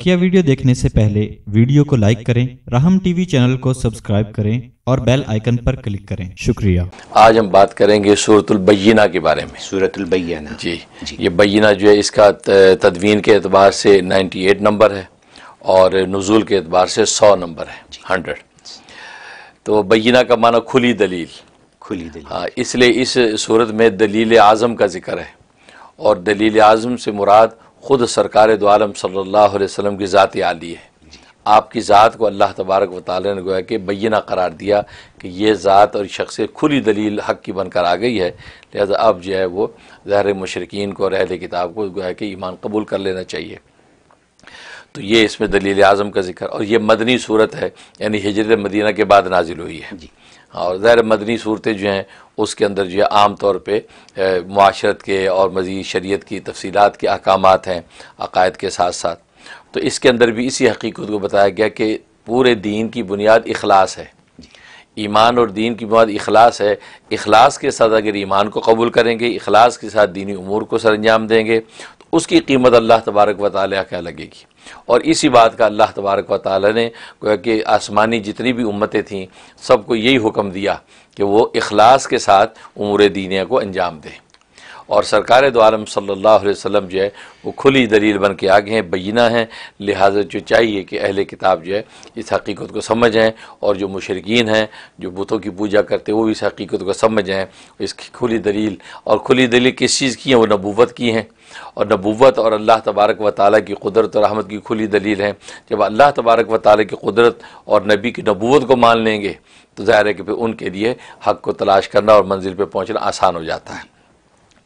बकिया video देखने से पहले वीडियो को लाइक करें, राहम टीवी चैनल को सब्सक्राइब करें और बेल आइकन पर क्लिक करें। शुक्रिया। आज हम बात करेंगे सूरतुल बय्यिना के बारे में। सूरतुल बय्यिना जी, ये बय्यिना जो है इसका तदवीन के एतबार से 98 नंबर है और नुज़ूल के एतबार से 100 नंबर है, 100। तो बय्यिना का माना खुली दलील, खुली दलील। हाँ, इसलिए इस सूरत में दलील आज़म का जिक्र है और दलील आज़म से मुराद ख़ुद सरकार दो आलम सल्लल्लाहु अलैहि वसल्लम की ज़ात आली है। आपकी ज़ात को अल्लाह तबारक व तआला ने गोया कि बय्यिना करार दिया कि ये ज़ात और शख्स खुली दलील हक़ की बनकर आ गई है, लिहाजा अब जो है वो ज़ाहिर मुशरिकीन को और अहले किताब को गोया कि ईमान कबूल कर लेना चाहिए। तो ये इसमें दलील आज़म का जिक्र, और ये मदनी सूरत है, यानी हिजरत मदीना के बाद नाजिल हुई है। और ज़ाहिर मदनी सूरतें जो हैं उसके अंदर जो है आम तौर पे मुआशरत के और मज़ीद शरीयत की तफसीलात के अहकामात हैं अक़ायद के साथ साथ। तो इसके अंदर भी इसी हकीकत को बताया गया कि पूरे दीन की बुनियाद इखलास है। ईमान और दीन की बुनियाद इखलास है। इखलास के साथ अगर ईमान को कबूल करेंगे, इखलास के साथ दीनी उमूर को सरंजाम देंगे तो उसकी कीमत अल्लाह तबारक व तआला क्या लगेगी। और इसी बात का अल्लाह तबारक व तआला ने गोया कि आसमानी जितनी भी उम्मतें थीं सबको यही हुक्म दिया कि वो इखलास के साथ उमूर दीनिया को अंजाम दें। और सरकार दो आलम सल्लल्लाहु अलैहि वसल्लम जो है वो खुली दलील बन के आगे हैं, बय्यिना हैं। लिहाजा जो चाहिए कि अहले किताब जो है इस हकीकत को समझें और जो मुशरिकीन हैं जो बुतों की पूजा करते हैं वो भी इस हकीकत को समझें। इसकी खुली दलील, और खुली दलील किस चीज़ की है? वो नबूवत की हैं, और नबूवत और अल्लाह तबारक व तआला की कुदरत और रहमत की खुली दलील है। जब अल्लाह तबारक व तआला की कुदरत और नबी की नबूवत को मान लेंगे तो ज़ाहिर है कि फिर उनके लिए हक़ को तलाश करना और मंजिल पर पहुँचना आसान हो जाता है।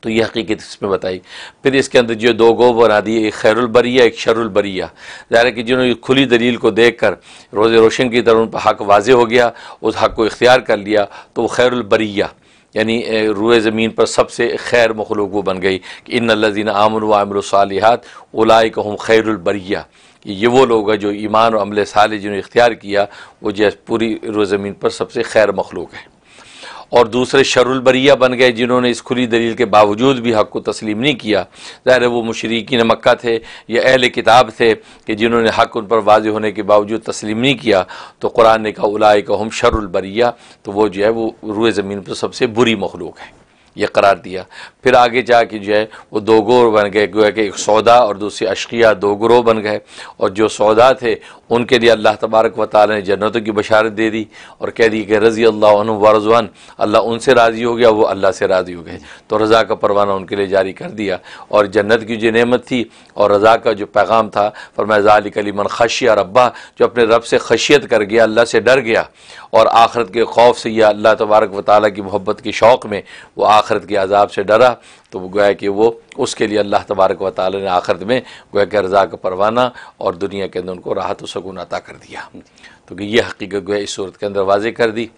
तो ये हकीकत इसमें बताई। फिर इसके अंदर जो दो गो बना दिए, एक खैरुल बरिया, एक शरुल बरिया। ज़ाहिर है कि जिन्होंने खुली दलील को देख कर रोज़े रोशन की तरह उन पर हक़ वाज़े हो गया, उस हक़ को इख्तियार कर लिया, तो वो खैरुल बरिया यानी रूए ज़मीन पर सबसे खैर मखलूक वो बन गई कि इन्नल्लज़ीना आमनू व अमिलुस्सालिहात उलाइका हुम खैरुल बरिया। ये वो लोग हैं जो ईमान और अमल सालिह जिन्होंने इख्तियार किया वो जो पूरी रूए ज़मीन पर सबसे खैर मखलूक है। और दूसरे शरुल बरिया बन गए जिन्होंने इस खुली दलील के बावजूद भी हक़ को तस्लीम नहीं किया। ज़ाहिर है वो मुशरिकीन मक्का थे या अहले किताब थे कि जिन्होंने हक़ उन पर वाज़ेह होने के बावजूद तस्लीम नहीं किया। तो कुरान ने कहा उलाइका हुम शरुल बरिया, तो वो जो है वो रूए ज़मीन पर सबसे बुरी मखलूक है, ये करार दिया। फिर आगे जाके जो है वो दो गिरोह बन गए, गोया कि एक सौदा और दूसरी अशकिया, दो गिरोह बन गए। और जो सौदा थे उनके लिए अल्लाह तबारक व तआला ने जन्नतों की बशारत दे दी और कह दी कि रज़ी अल्लाहु अन्हुम व रज़वान, अल्लाह उनसे राज़ी हो गया, वो अल्लाह से राज़ी हो गए। तो रज़ा का परवाना उनके लिए जारी कर दिया। और जन्नत की जो नेमत थी और रज़ा का जो पैगाम था, फरमाया ज़ालिका लिमन खशिया रब्बा, जो अपने रब से खशियत कर गया, अल्लाह से डर गया और आखिरत के खौफ से या अल्लाह तबारक व तआला की मोहब्बत के शौक़ में वो आखिरत के अज़ाब से डरा, तो वो गोया कि वो उसके लिए अल्लाह तबारक व तआला ने आखिरत में गोया कि रज़ा का परवाना और दुनिया के अंदर उनको राहत व सुकून अता कर दिया। तो कि ये हकीकत गोया इस सूरत के अंदर वाज़ेह कर दी।